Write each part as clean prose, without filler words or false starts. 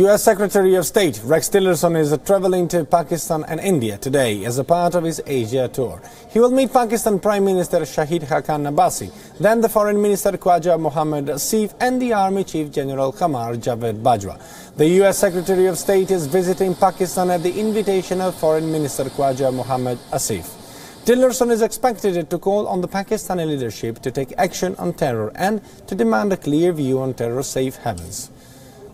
U.S. Secretary of State Rex Tillerson is traveling to Pakistan and India today as a part of his Asia tour. He will meet Pakistan Prime Minister Shahid Haqqan Abbasi, then the Foreign Minister Khwaja Mohammad Asif and the Army Chief General Qamar Javed Bajwa. The U.S. Secretary of State is visiting Pakistan at the invitation of Foreign Minister Khwaja Mohammad Asif. Tillerson is expected to call on the Pakistani leadership to take action on terror and to demand a clear view on terror safe havens.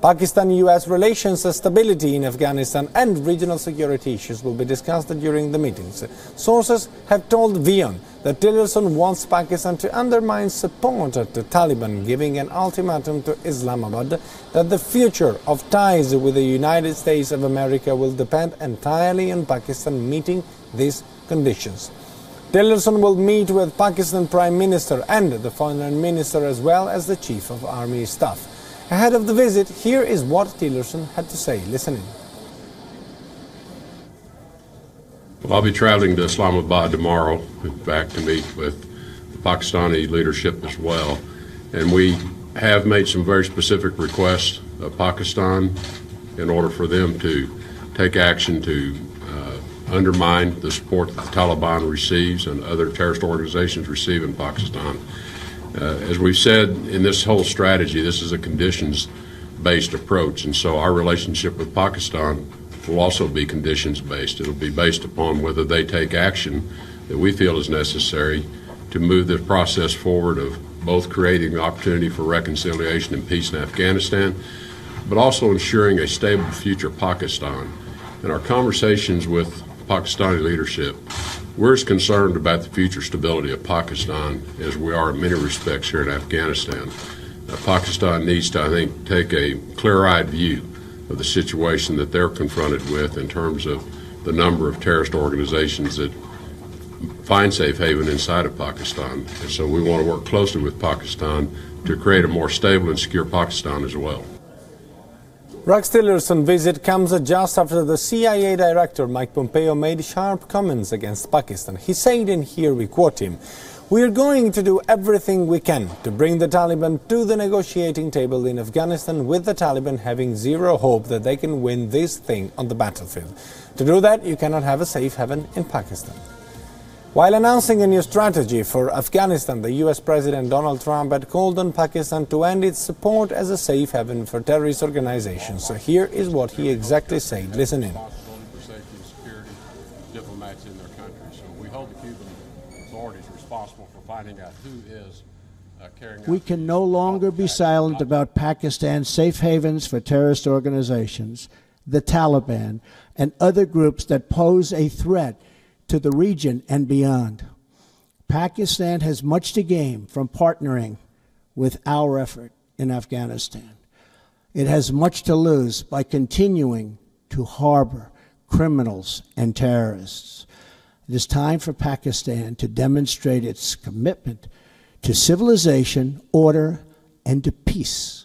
Pakistan-US relations, stability in Afghanistan and regional security issues will be discussed during the meetings. Sources have told WION that Tillerson wants Pakistan to undermine support to the Taliban, giving an ultimatum to Islamabad that the future of ties with the United States of America will depend entirely on Pakistan meeting these conditions. Tillerson will meet with Pakistan Prime Minister and the Foreign Minister as well as the Chief of Army Staff. Ahead of the visit, here is what Tillerson had to say. Listen in. Well, I'll be traveling to Islamabad tomorrow, back to meet with the Pakistani leadership as well. And we have made some very specific requests of Pakistan in order for them to take action to undermine the support that the Taliban receives and other terrorist organizations receive in Pakistan. As we've said in this whole strategy, this is a conditions-based approach, and so our relationship with Pakistan will also be conditions-based. It'll be based upon whether they take action that we feel is necessary to move the process forward of both creating the opportunity for reconciliation and peace in Afghanistan, but also ensuring a stable future Pakistan. In our conversations with Pakistani leadership, we're as concerned about the future stability of Pakistan as we are in many respects here in Afghanistan. Pakistan needs to, I think, take a clear-eyed view of the situation that they're confronted with in terms of the number of terrorist organizations that find safe haven inside of Pakistan. And so we want to work closely with Pakistan to create a more stable and secure Pakistan as well. Rex Tillerson's visit comes just after the CIA Director Mike Pompeo made sharp comments against Pakistan. He said, and here we quote him, "We are going to do everything we can to bring the Taliban to the negotiating table in Afghanistan, with the Taliban having zero hope that they can win this thing on the battlefield. To do that, you cannot have a safe haven in Pakistan." While announcing a new strategy for Afghanistan, the U.S. President Donald Trump had called on Pakistan to end its support as a safe haven for terrorist organizations. So here is what he exactly said. Listen in. For safety and security of diplomats in their country. So we hold the Cuban authorities responsible for finding out who is carrying out. We can no longer be silent about Pakistan's safe havens for terrorist organizations, the Taliban, and other groups that pose a threat to the region and beyond. Pakistan has much to gain from partnering with our effort in Afghanistan. It has much to lose by continuing to harbor criminals and terrorists. It is time for Pakistan to demonstrate its commitment to civilization, order, and to peace.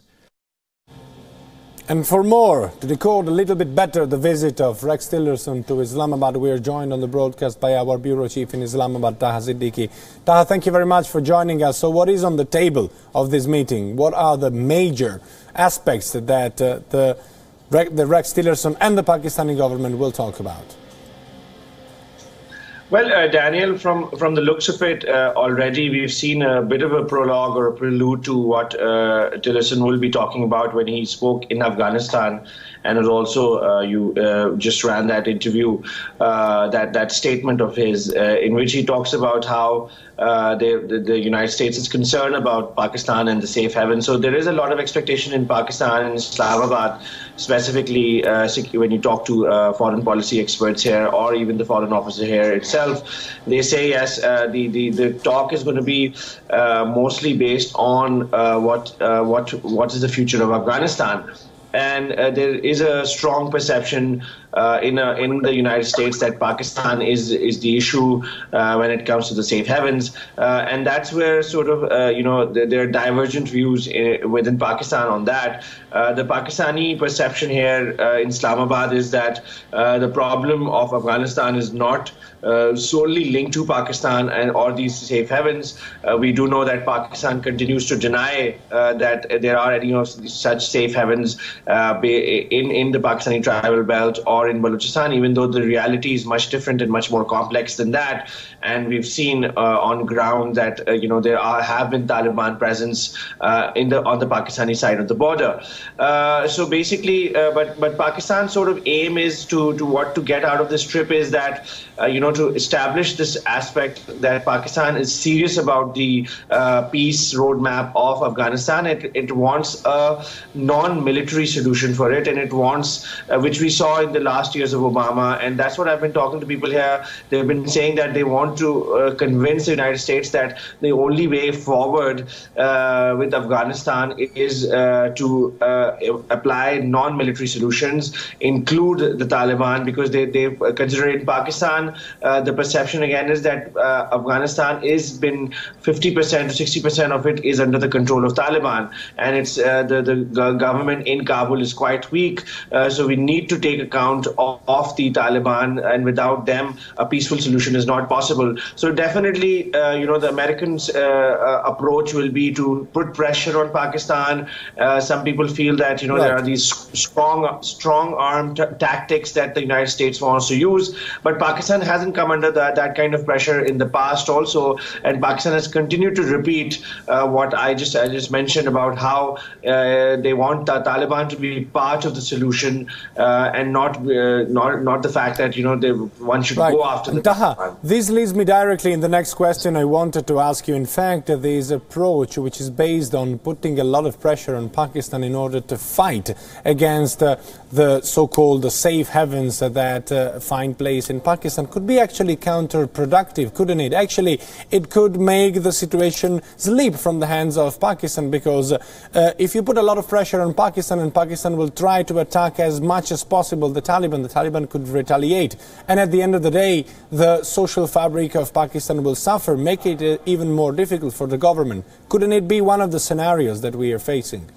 And for more, to decode a little bit better the visit of Rex Tillerson to Islamabad, we are joined on the broadcast by our Bureau Chief in Islamabad, Taha Siddiqui. Taha, thank you very much for joining us. So what is on the table of this meeting? What are the major aspects that the Rex Tillerson and the Pakistani government will talk about? Well, Daniel, from the looks of it, already we've seen a bit of a prologue or a prelude to what Tillerson will be talking about when he spoke in Afghanistan. And it also, you just ran that interview, that statement of his, in which he talks about how the United States is concerned about Pakistan and the safe haven. So there is a lot of expectation in Pakistan and Islamabad, specifically when you talk to foreign policy experts here or even the foreign officer here itself. They say, yes, the talk is going to be mostly based on what is the future of Afghanistan. And there is a strong perception in the United States that Pakistan is the issue when it comes to the safe havens, and that's where sort of there are divergent views within Pakistan on that. The Pakistani perception here in Islamabad is that the problem of Afghanistan is not solely linked to Pakistan or these safe havens. We do know that Pakistan continues to deny that there are any such safe havens in the Pakistani tribal belt or in Balochistan, even though the reality is much different and much more complex than that. And we've seen on ground that there have been Taliban presence on the Pakistani side of the border. So basically, but Pakistan's sort of aim is to get out of this trip is that to establish this aspect that Pakistan is serious about the peace roadmap of Afghanistan. It wants a non-military solution for it, and it wants, which we saw in the last years of Obama, and that's what I've been talking to people here. They've been saying that they want to convince the United States that the only way forward with Afghanistan is to apply non-military solutions, include the Taliban, because they consider in Pakistan the perception again is that Afghanistan is been 50% to 60% of it is under the control of Taliban, and it's the government in Kabul is quite weak, so we need to take account of the Taliban, and without them a peaceful solution is not possible. So definitely the Americans approach will be to put pressure on Pakistan. Some people feel that there are these strong armed tactics that the United States wants to use, but Pakistan hasn't come under that kind of pressure in the past also, and Pakistan has continued to repeat what I just mentioned about how they want the Taliban to be part of the solution and not the fact that one should go after the Taliban. This leads me directly in the next question I wanted to ask you. In fact, this approach, which is based on putting a lot of pressure on Pakistan in order to fight against the so-called safe havens that find place in Pakistan, could be actually counterproductive, couldn't it? Actually, it could make the situation slip from the hands of Pakistan, because if you put a lot of pressure on Pakistan, and Pakistan will try to attack as much as possible the Taliban could retaliate. And at the end of the day, the social fabric of Pakistan will suffer, make it even more difficult for the government. Couldn't it be one of the scenarios that we are facing?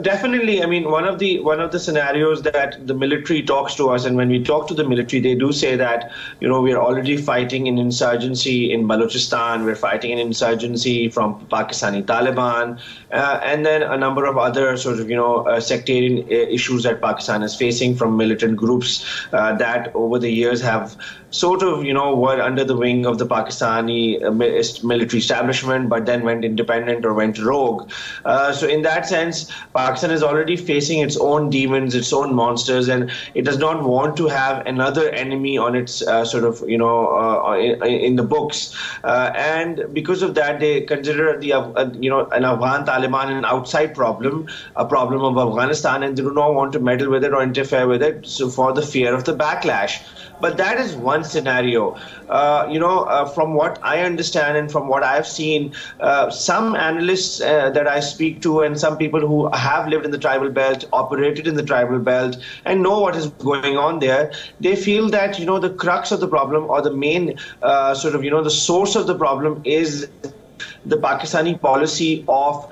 Definitely. I mean, one of the scenarios that the military talks to us, and when we talk to the military, they do say that we are already fighting an insurgency in Balochistan, we're fighting an insurgency from Pakistani Taliban, and then a number of other sort of sectarian issues that Pakistan is facing from militant groups that over the years have sort of were under the wing of the Pakistani military establishment, but then went independent or went rogue. So in that sense, Pakistan is already facing its own demons, its own monsters, and it does not want to have another enemy on its in the books. And because of that, they consider an Afghan Taliban an outside problem, a problem of Afghanistan, and they do not want to meddle with it or interfere with it, so for the fear of the backlash. But that is one scenario. From what I understand and from what I've seen, some analysts that I speak to and some people who have lived in the tribal belt, operated in the tribal belt, and know what is going on there, they feel that, the crux of the problem, or the main the source of the problem is the Pakistani policy of,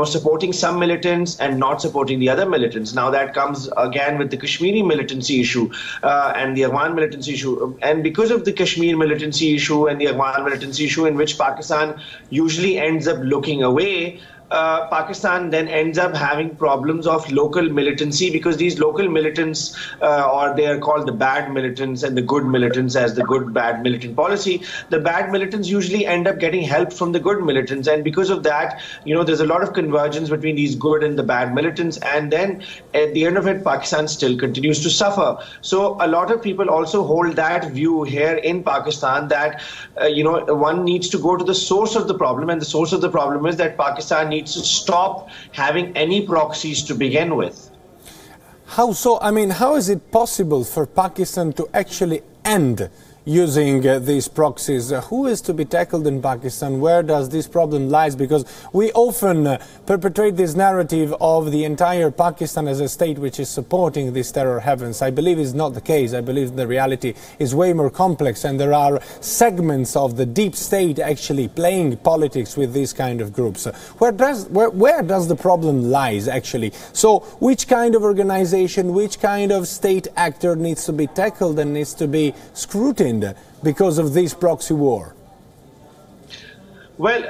supporting some militants and not supporting the other militants. Now that comes again with the Kashmiri militancy issue and the Afghan militancy issue. And because of the Kashmir militancy issue and the Afghan militancy issue, in which Pakistan usually ends up looking away, Pakistan then ends up having problems of local militancy, because these local militants, or they are called the bad militants and the good militants, as the good-bad militant policy, the bad militants usually end up getting help from the good militants. And because of that, there's a lot of convergence between these good and the bad militants. And then at the end of it, Pakistan still continues to suffer. So a lot of people also hold that view here in Pakistan that, one needs to go to the source of the problem. And the source of the problem is that Pakistan needs to stop having any proxies to begin with. How so? I mean, how is it possible for Pakistan to actually end using these proxies. Who is to be tackled in Pakistan? Where does this problem lies? Because we often perpetrate this narrative of the entire Pakistan as a state which is supporting these terror havens. I believe it's not the case. I believe the reality is way more complex, and there are segments of the deep state actually playing politics with these kind of groups. Where does the problem lies actually? So which kind of organization, which kind of state actor needs to be tackled and needs to be scrutined because of this proxy war? Well,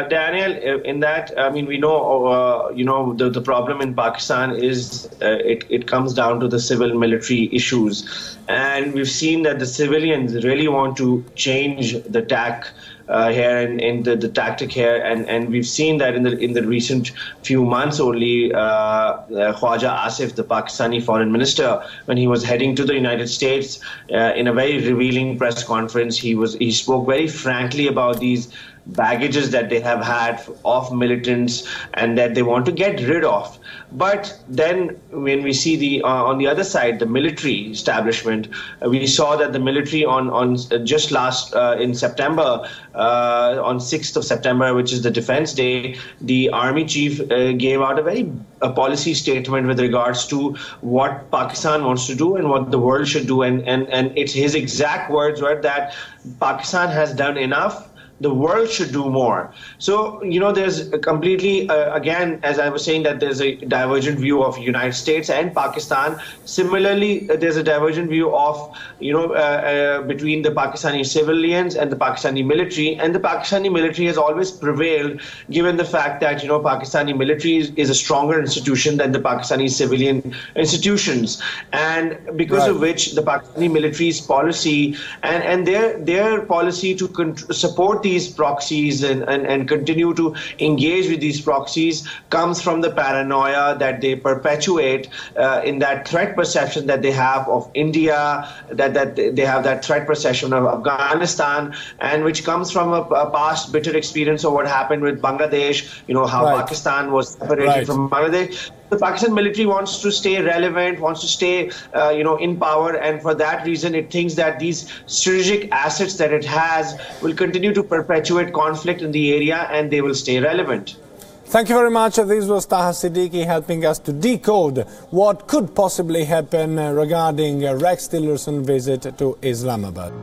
Daniel, in that, I mean, we know, the problem in Pakistan is it comes down to the civil-military issues. And we've seen that the civilians really want to change the tack here and the tactic here, and we've seen that in the recent few months only. Khwaja Asif, the Pakistani foreign minister, when he was heading to the United States, in a very revealing press conference, he spoke very frankly about these baggages that they have had of militants and that they want to get rid of. But then when we see on the other side, the military establishment, we saw that the military on just last in September, on 6th of September, which is the Defense Day, the Army Chief gave out a policy statement with regards to what Pakistan wants to do and what the world should do. And it's his exact words were that Pakistan has done enough. The world should do more. So, there's a completely, again, as I was saying, that there's a divergent view of United States and Pakistan. Similarly, there's a divergent view of, between the Pakistani civilians and the Pakistani military. And the Pakistani military has always prevailed, given the fact that, Pakistani military is a stronger institution than the Pakistani civilian institutions. And because of which the Pakistani military's policy and their policy to support these proxies and continue to engage with these proxies comes from the paranoia that they perpetuate in that threat perception that they have of India, that they have that threat perception of Afghanistan, and which comes from a past bitter experience of what happened with Bangladesh, how Pakistan was separated from Bangladesh. The Pakistan military wants to stay relevant, wants to stay, in power, and for that reason, it thinks that these strategic assets that it has will continue to perpetuate conflict in the area, and they will stay relevant. Thank you very much. This was Taha Siddiqui helping us to decode what could possibly happen regarding Rex Tillerson's visit to Islamabad.